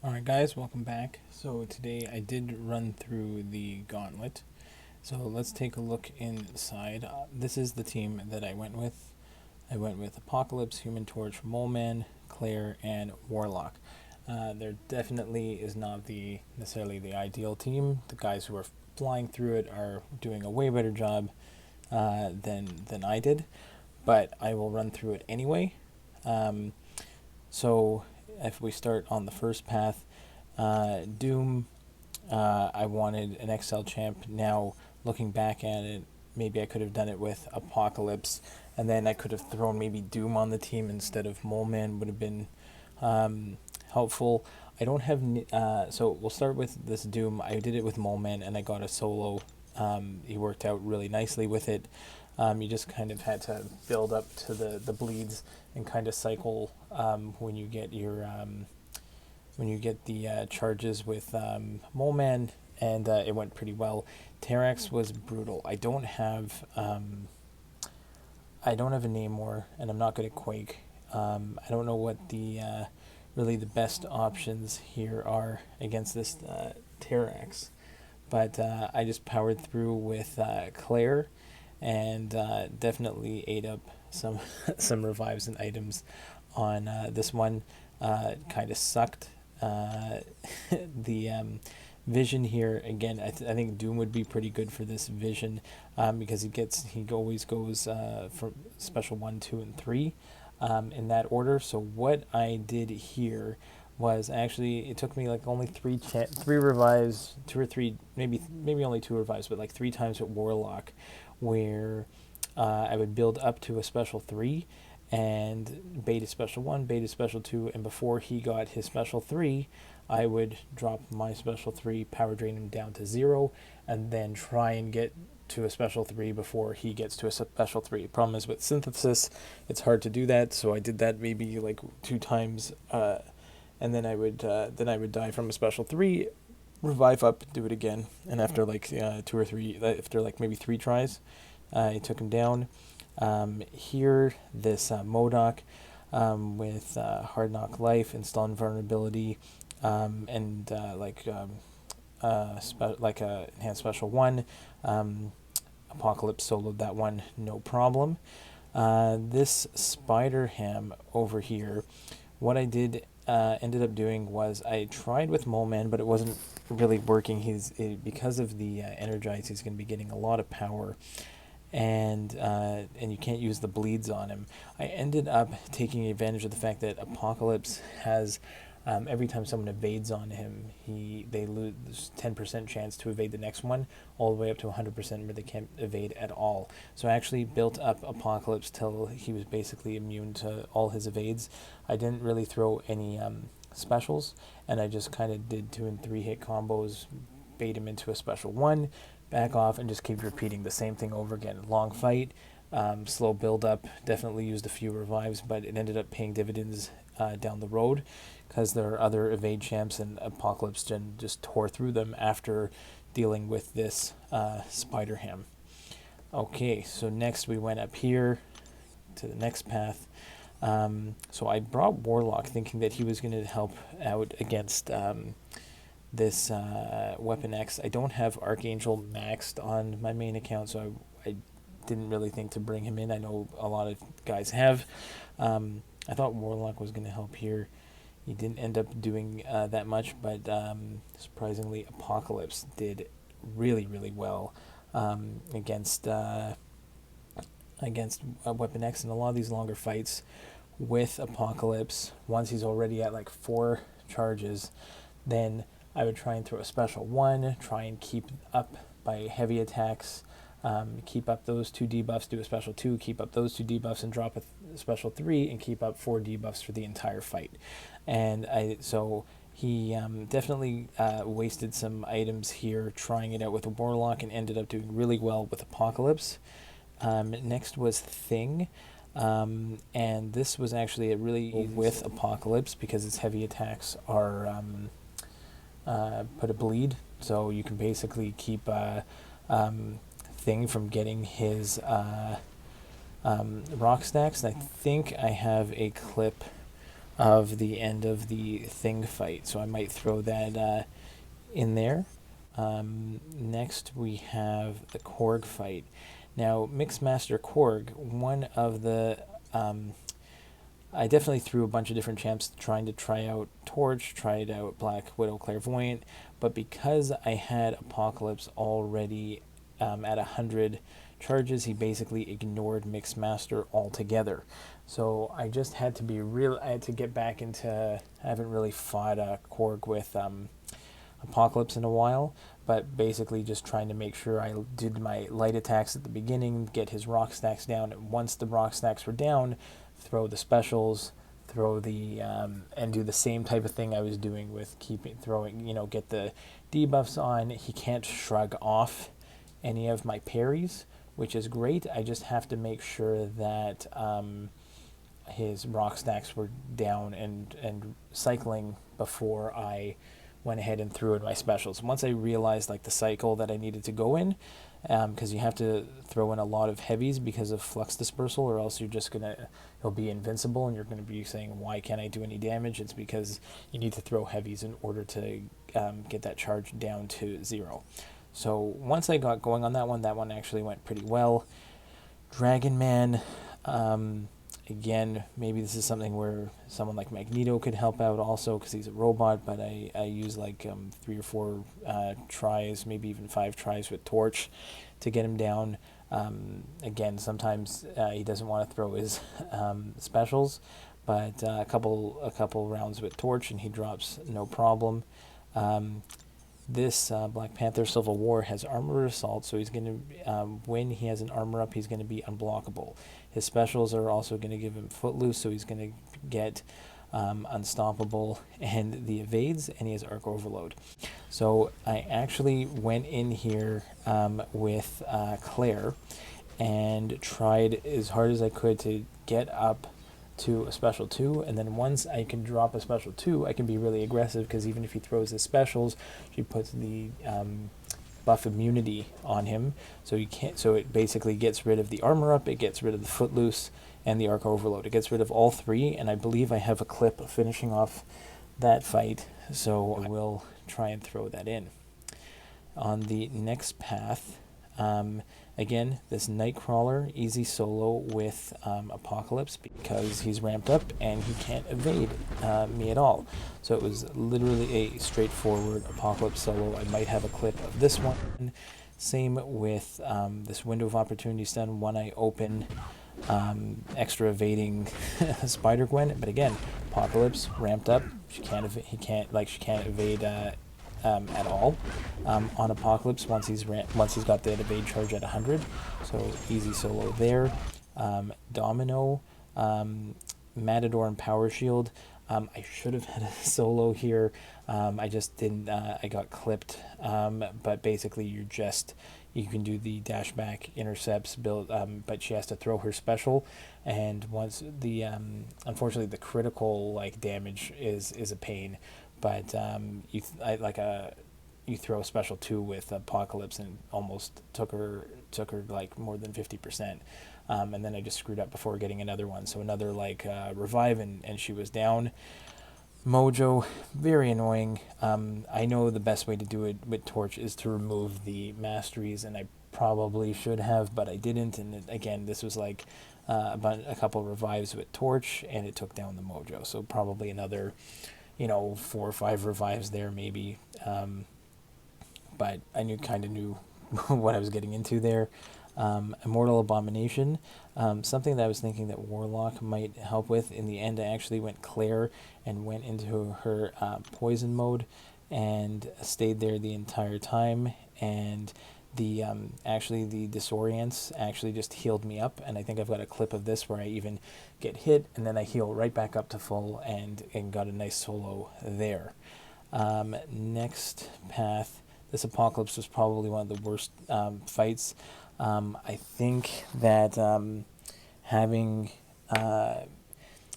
Alright guys, welcome back. So today I did run through the Gauntlet. So let's take a look inside. This is the team that I went with. I went with Apocalypse, Human Torch, Mole Man, Claire, and Warlock. There definitely is not necessarily the ideal team. The guys who are flying through it are doing a way better job than I did, but I will run through it anyway. So if we start on the first path, Doom, I wanted an XL champ. Now looking back at it, maybe I could have done it with Apocalypse, and then I could have thrown maybe Doom on the team instead of Mole Man, would have been helpful. I don't have, so we'll start with this Doom. I did it with Mole Man and I got a solo. He worked out really nicely with it. You just kind of had to build up to the bleeds and kind of cycle when you get your the charges with Mole Man, and it went pretty well. Terrax was brutal. I don't have a Namor, and I'm not good at Quake. I don't know what the really the best options here are against this Terrax, but I just powered through with Claire, and definitely ate up some some revives and items on this one. Kind of sucked. The vision here again. I think Doom would be pretty good for this vision because he always goes from special 1, 2, and 3 in that order. So what I did here was actually it took me like only three revives, 2 or 3, maybe only 2 revives, but like 3 times at Warlock, where I would build up to a special 3 and bait a special 1, bait a special 2, and before he got his special 3, I would drop my special 3, power drain him down to 0, and then try and get to a special 3 before he gets to a special 3. The problem is with synthesis, it's hard to do that, so I did that maybe like 2 times, and then I would die from a special 3, revive up, do it again, and after like 2 or 3, after like maybe 3 tries, I took him down. Here, this Modok with Hard Knock Life, Install Invulnerability, and Enhanced Special 1. Apocalypse soloed that one, no problem. This Spider-Ham over here, what I did ended up doing was I tried with Mole Man, but it wasn't really working. Because of the Energize, he's going to be getting a lot of power, and you can't use the bleeds on him. I ended up taking advantage of the fact that Apocalypse has every time someone evades on him, they lose 10% chance to evade the next one, all the way up to 100% where they can't evade at all. So I actually built up Apocalypse till he was basically immune to all his evades. I didn't really throw any specials, and I just kind of did 2 and 3 hit combos, bait him into a special 1, back off, and just keep repeating the same thing over again. Long fight, slow build up, definitely used a few revives, but it ended up paying dividends down the road because there are other evade champs, and Apocalypse just tore through them after dealing with this Spider-Ham. Okay, so next we went up here to the next path. So I brought Warlock thinking that he was going to help out against this Weapon X. I don't have Archangel maxed on my main account, so I didn't really think to bring him in. I know a lot of guys have. I thought Warlock was going to help here. He didn't end up doing that much, but surprisingly, Apocalypse did really, really well against Weapon X in a lot of these longer fights with Apocalypse. Once he's already at like 4 charges, then I would try and throw a special 1, try and keep up by heavy attacks, keep up those 2 debuffs, do a special 2, keep up those 2 debuffs, and drop a special 3, and keep up 4 debuffs for the entire fight. And so he definitely wasted some items here trying it out with a Warlock, and ended up doing really well with Apocalypse. Next was Thing. And this was actually a really with Apocalypse because its heavy attacks are put a bleed, so you can basically keep Thing from getting his rock stacks. And I think I have a clip of the end of the Thing fight, so I might throw that in there. Next we have the Korg fight. Now, Mixmaster Korg, one of the I definitely threw a bunch of different champs trying to try out Torch, tried out Black Widow Clairvoyant, but because I had Apocalypse already at 100 charges, he basically ignored Mixmaster altogether. So I just had to be real. I had to get back into. I haven't really fought a Korg with Apocalypse in a while, but basically just trying to make sure I did my light attacks at the beginning, get his rock stacks down. And once the rock stacks were down, throw the specials, throw the and do the same type of thing I was doing with throwing. Get the debuffs on. He can't shrug off any of my parries, which is great. I just have to make sure that his rock stacks were down and cycling before I went ahead and threw in my specials. Once I realized like the cycle that I needed to go in, because you have to throw in a lot of heavies because of flux dispersal, or else he'll be invincible and you're gonna be saying, why can't I do any damage? It's because you need to throw heavies in order to get that charge down to 0. So once I got going on that one actually went pretty well. Dragon Man, again, maybe this is something where someone like Magneto could help out also because he's a robot, but I use like 3 or 4 tries, maybe even 5 tries with Torch to get him down. Again, sometimes he doesn't want to throw his specials, but a couple rounds with Torch and he drops no problem. This Black Panther Civil War has Armor Assault, so he's going to, when he has an armor up, he's going to be unblockable. His specials are also going to give him Footloose, so he's going to get Unstoppable and the evades, and he has Arc Overload. So I actually went in here with Claire and tried as hard as I could to get up to a special 2, and then once I can drop a special 2, I can be really aggressive, because even if he throws his specials, she puts the buff immunity on him, so you can't. So it basically gets rid of the armor up, it gets rid of the Footloose, and the Arc Overload. It gets rid of all 3, and I believe I have a clip of finishing off that fight, so I will try and throw that in. On the next path, again, this Nightcrawler, easy solo with Apocalypse because he's ramped up and he can't evade me at all. So it was literally a straightforward Apocalypse solo. I might have a clip of this one. Same with this Window of Opportunity stun. One I open, extra evading Spider-Gwen, but again, Apocalypse ramped up. She can't evade at all on Apocalypse once he's got that evade charge at 100. So easy solo there. Domino, Matador, and Power Shield. I should have had a solo here. I just didn't. I got clipped. But basically, you can do the dash back intercepts build, but she has to throw her special, and once the unfortunately the critical damage is a pain. But you throw a special 2 with Apocalypse and almost took her like more than 50%, and then I just screwed up before getting another one. So another revive and she was down. Mojo, very annoying. I know the best way to do it with Torch is to remove the masteries, and I probably should have, but I didn't. And again, this was about a couple revives with Torch, and it took down the Mojo. So probably another 4 or 5 revives there maybe, but I kind of knew what I was getting into there. Immortal Abomination, something that I was thinking that Warlock might help with. In the end, I actually went Claire and went into her poison mode and stayed there the entire time, and the disorients actually just healed me up, and I think I've got a clip of this where I even get hit and then I heal right back up to full and got a nice solo there. Next path, this Apocalypse was probably one of the worst fights. I think that having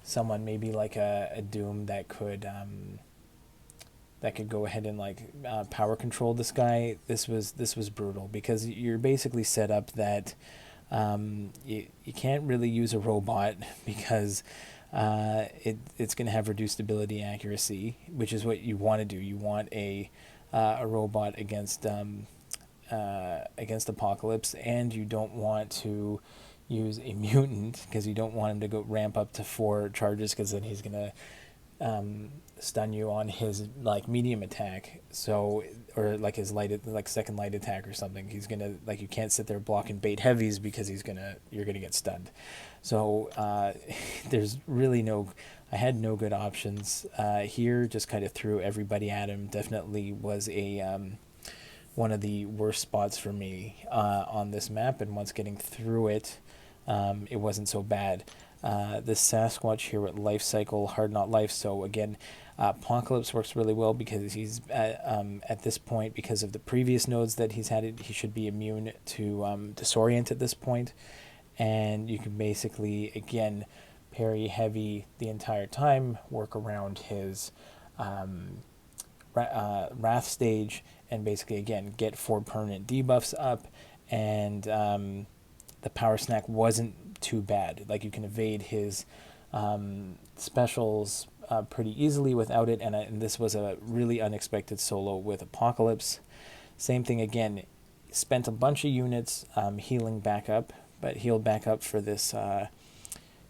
someone maybe like a Doom that could go ahead and power control this guy, this was brutal, because you're basically set up that you can't really use a robot because it's going to have reduced ability accuracy, which is what you want to do. You want a robot against Apocalypse, and you don't want to use a mutant because you don't want him to go ramp up to 4 charges, because then he's gonna stun you on his like medium attack, so, or like his like second light attack or something. He's gonna, like, you can't sit there blocking bait heavies because you're gonna get stunned. So there's really I had no good options here. Just kind of threw everybody at him. Definitely was a one of the worst spots for me on this map, and once getting through it, it wasn't so bad. This Sasquatch here with Life Cycle, Hard Not Life, so again, Apocalypse works really well because he's at this point, because of the previous nodes that he's had, he should be immune to Disorient at this point, and you can basically, again, parry heavy the entire time, work around his Wrath stage, and basically, again, get 4 permanent debuffs up, and the Power Snack wasn't too bad. Like, you can evade his specials pretty easily without it, and this was a really unexpected solo with Apocalypse. Same thing again, spent a bunch of units healing back up, but healed back up for this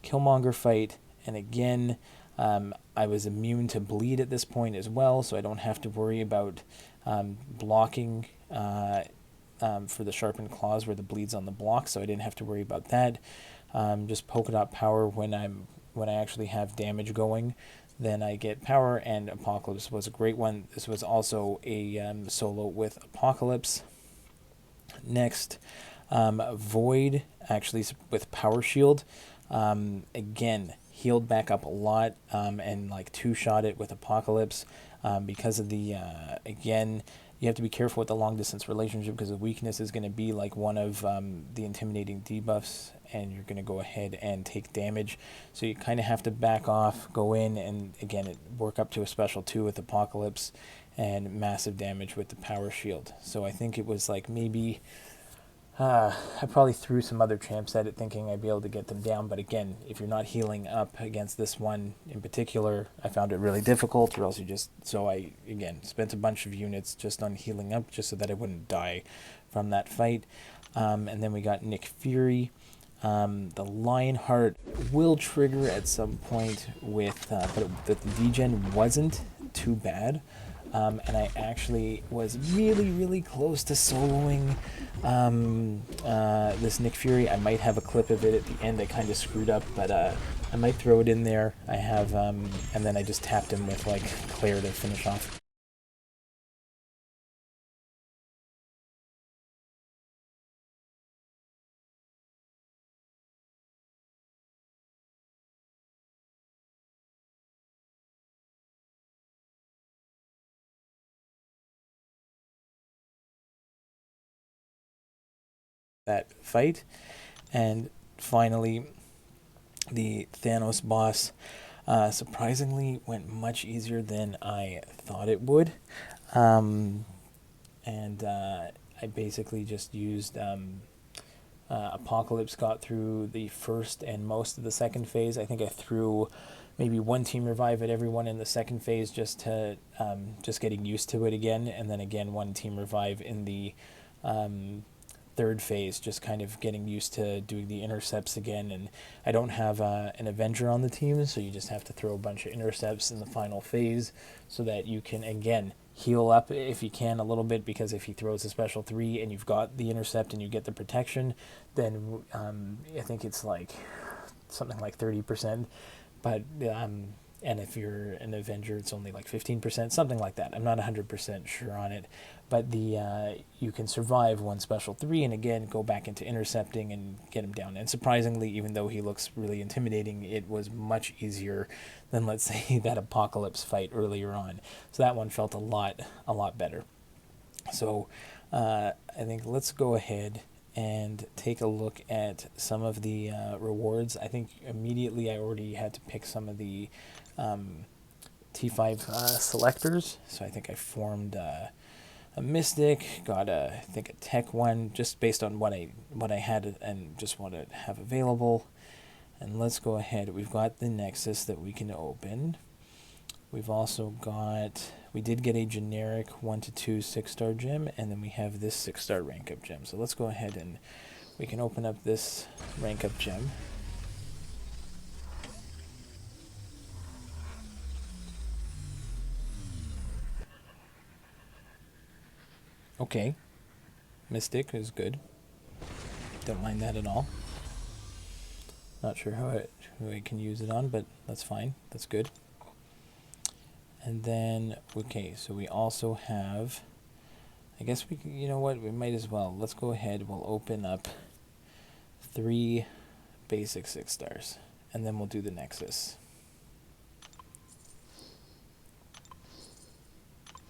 Killmonger fight, and again, I was immune to bleed at this point as well, so I don't have to worry about blocking for the sharpened claws where the bleed's on the block, so I didn't have to worry about that. Just polka dot power when I actually have damage going, then I get power, and Apocalypse was a great one. This was also a solo with Apocalypse. Next, Void, actually with Power Shield. Again, healed back up a lot, and like 2-shot it with Apocalypse, because of the, again, you have to be careful with the long distance relationship, because the weakness is going to be like one of the intimidating debuffs, and you're going to go ahead and take damage. So you kind of have to back off, go in, and again, work up to a special 2 with Apocalypse, and massive damage with the Power Shield. So I think it was like maybe I probably threw some other champs at it thinking I'd be able to get them down, but again, if you're not healing up against this one in particular, I found it really difficult, or else you just, so I, again, spent a bunch of units just on healing up, just so that I wouldn't die from that fight. And then we got Nick Fury. The Lionheart will trigger at some point with, but the degen wasn't too bad. And I actually was really, really close to soloing this Nick Fury. I might have a clip of it at the end. I kind of screwed up, but I might throw it in there. I have, and then I just tapped him with like Claire to finish off. That fight. And finally, the Thanos boss surprisingly went much easier than I thought it would. And I basically just used Apocalypse, got through the first and most of the second phase. I think I threw maybe 1 team revive at everyone in the second phase, just to just getting used to it again, and then again 1 team revive in the third phase, just kind of getting used to doing the intercepts again. And I don't have an Avenger on the team, so you just have to throw a bunch of intercepts in the final phase, so that you can, again, heal up if you can a little bit, because if he throws a special 3 and you've got the intercept and you get the protection, then I think it's like something like 30%, but and if you're an Avenger, it's only like 15%, something like that. I'm not 100% sure on it, but the you can survive 1 special 3 and again go back into intercepting and get him down. And surprisingly, even though he looks really intimidating, it was much easier than, let's say, that Apocalypse fight earlier on. So that one felt a lot better. So I think let's go ahead and take a look at some of the rewards. I think immediately I already had to pick some of the T5 selectors. So I think I formed a Mystic, got I think a Tech one, just based on what I had and just want to have available. And let's go ahead. We've got the Nexus that we can open. We've also got, we did get a generic 1 to 2 6-star gem, and then we have this 6-star rank up gem. So let's go ahead and we can open up this rank up gem. Okay, Mystic is good. Don't mind that at all. Not sure who I can use it on, but that's fine. That's good. And then, okay, so we also have, I guess we can, you know what, we might as well. Let's go ahead, we'll open up 3 basic 6-stars, and then we'll do the Nexus. All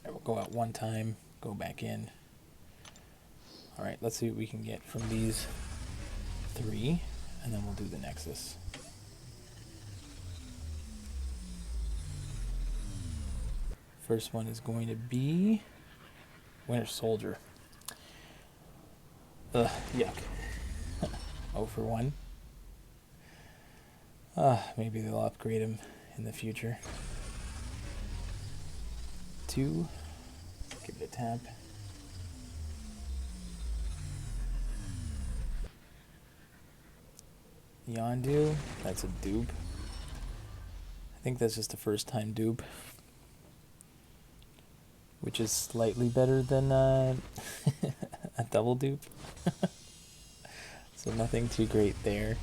right, we'll go out one time, go back in. All right, let's see what we can get from these 3, and then we'll do the Nexus. First one is going to be Winter Soldier. Ugh, yuck. 0 for 1. Maybe they'll upgrade him in the future. 2. Give it a tap. Yondu, that's a dupe. I think that's just a first time dupe, which is slightly better than a double dupe. So nothing too great there.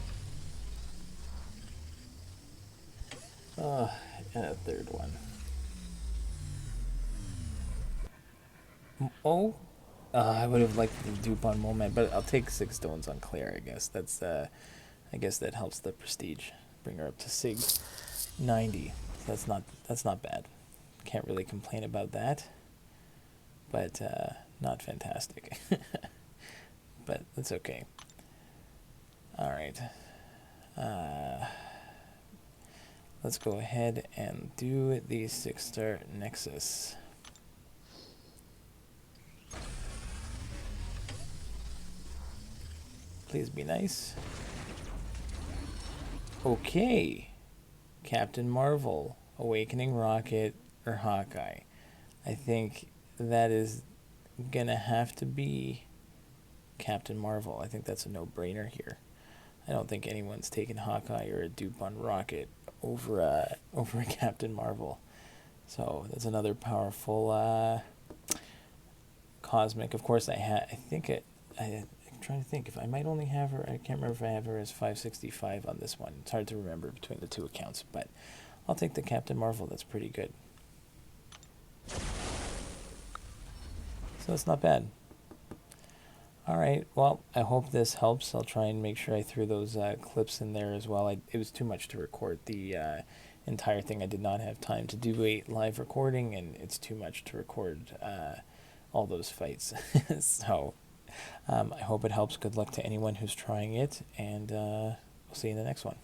And a third one. I would have liked the dupe on Moment, but I'll take 6 stones on Claire. I guess that's I guess that helps the prestige. Bring her up to Sig 90. That's not bad. Can't really complain about that. But not fantastic. But that's okay. All right. Let's go ahead and do the 6-star Nexus. Please be nice. Okay. Captain Marvel, Awakening Rocket, or Hawkeye. I think that is gonna have to be Captain Marvel. I think that's a no-brainer here. I don't think anyone's taken Hawkeye or a dupe on Rocket over a Captain Marvel. So that's another powerful cosmic. Of course, I'm trying to think if I might only have her. I can't remember if I have her as 565 on this one. It's hard to remember between the 2 accounts, but I'll take the Captain Marvel. That's pretty good. So it's not bad. All right. Well, I hope this helps. I'll try and make sure I threw those clips in there as well. It was too much to record the entire thing. I did not have time to do a live recording, and it's too much to record all those fights. So I hope it helps. Good luck to anyone who's trying it, and we'll see you in the next one.